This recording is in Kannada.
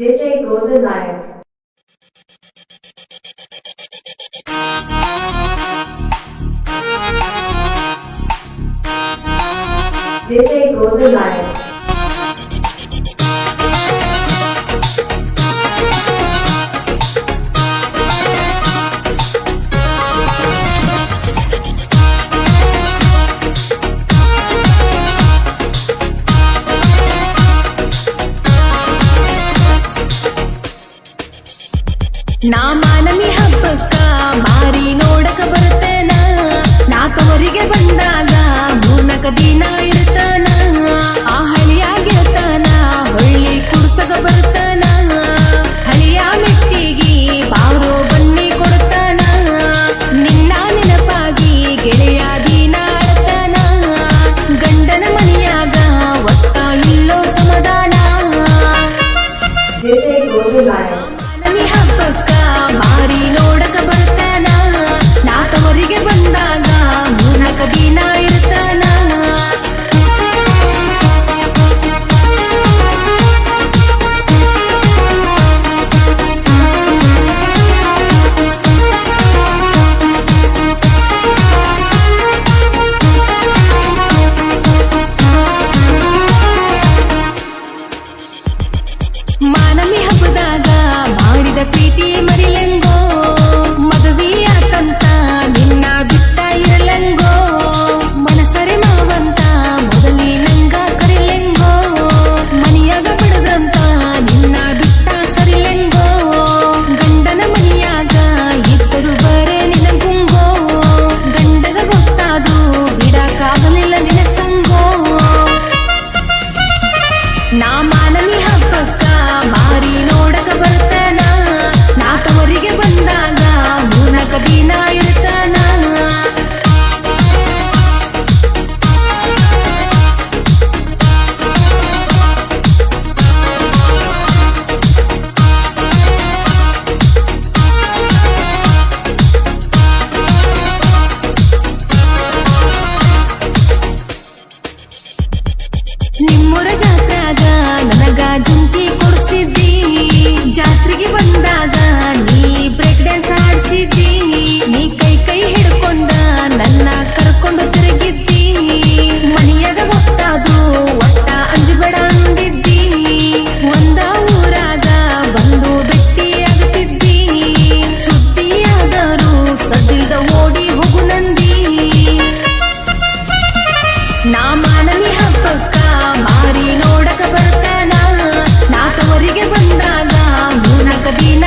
JJ Golden Nayak. JJ Golden Nayak. ನಾ ಮಾನಮಿ ಹಬ್ಬಕ್ಕ ಮಾರಿ ನೋಡಕ ಬರ್ತೇನ ನಾಲ್ಕವರಿಗೆ ಬಂದಾಗ ಮೂರ್ನಾಕ ದಿನ ಇರ್ತಾನ ಆ ಹಳಿಯಾಗಿರ್ತಾನ ಹೊಳ್ಳಿ ಕುಡ್ಸಕ ಬರ್ತಾನ ಹಳಿಯ ಮೆಟ್ಟಿಗಿ ಬಾರೋ ಬನ್ನಿ ಕೊಡ್ತಾನ ನಿನ್ನ ನೆನಪಾಗಿ ಗೆಳೆಯ ದಿನ ಅಳ್ತಾನ ಗಂಡನ ಮನೆಯಾಗ ಒತ್ತ ಇಲ್ಲೋ ಸಮಾಧಾನ JJ Golden Nayak. ಹಬ್ಬಕ್ಕ ಮಾರಿ ನೋಡಕ ಬರ್ತಾನ ನಾಲ್ಕವರಿಗೆ ಬಂದಾಗ ಮೂರ್ನಾಕ ದಿನ ಇರ್ತಾನ ಮಾನಮಿ ಹಬ್ಬದಾಗ ಮಾಡಿದ ಪ್ರೀತಿ ಮರಿಲೆಂಗೋ ಮದುವೆಯಾತಂತ ನಿನ್ನ ಬಿಟ್ಟ ಇರಲೆಂಗೋ ಮನಸರೆ ಮಾವಂತ ಮೊದಲಿ ನಂಗ ಕರಿಲೆಂಗೋ ಮನಿಯಾಗ ಬಿಡದಂತ ನಿನ್ನ ಬಿಟ್ಟ ಸರಿಲೆಂಗೋ ಗಂಡನ ಮನಿಯಾಗ ಇದ್ದರು ಬರೇ ನಿನಗುಂಗೋ ಗಂಡಗ ಗೊತ್ತಾದು ಬಿಡಕ್ಕಾಗಲಿಲ್ಲ ನಿನ ಸಂಗೋ ನಾ ಮಾನಮಿ ಹಬ್ಬಕ್ಕ ಮಾರಿ ನೋಡಕ ಬರ್ತಾನ ನಾಲ್ಕವರಿಗೆ ಬಂದಾಗ ಮೂರ್ನಾಕ ದಿನ ಇರ್ತಾನ ನಿಮ್ಮೂರ ಜಾತ್ರೆಯಾಗ ನನಗ ಜುಂಕಿ ಕೊಡ್ಸಿದ್ದಿ ಜಾತ್ರೆಗೆ ಬಂದಾಗ ನೀ ಬ್ರೇಕ್ ಡ್ಯಾನ್ಸ್ ಆಡ್ಸಿದ್ದಿ ನೀ ಕೈ ಕೈ ಹಿಡ್ಕೊಂಡ ನನ್ನ ಕರ್ಕೊಂಡು ತಿರುಗಿದ್ದಿ ಮನೆಯಾಗ ಗೊತ್ತಾದ್ರು ಒಟ್ಟ ಅಂಜಬೇಡ ಅಂದಿದ್ದಿ ಒಂದ ಊರಾಗ ಬಂದು ಭೇಟಿಯಾಗುತ್ತಿದ್ದಿ ಸುದ್ದಿಯಾದರೂ ಸದ್ದಿಲ್ದ ಓಡಿ ಹೋಗು ನಂದಿ ನಾ ಮಾನಮಿ ಹಬ್ಬಕ್ಕ ಮಾರಿ ನೋಡಕ ಬರ್ತಾನ ನಾಲ್ಕವರಿಗೆ ಬಂದಾಗ ಮೂರ್ನಾಕ ದಿನ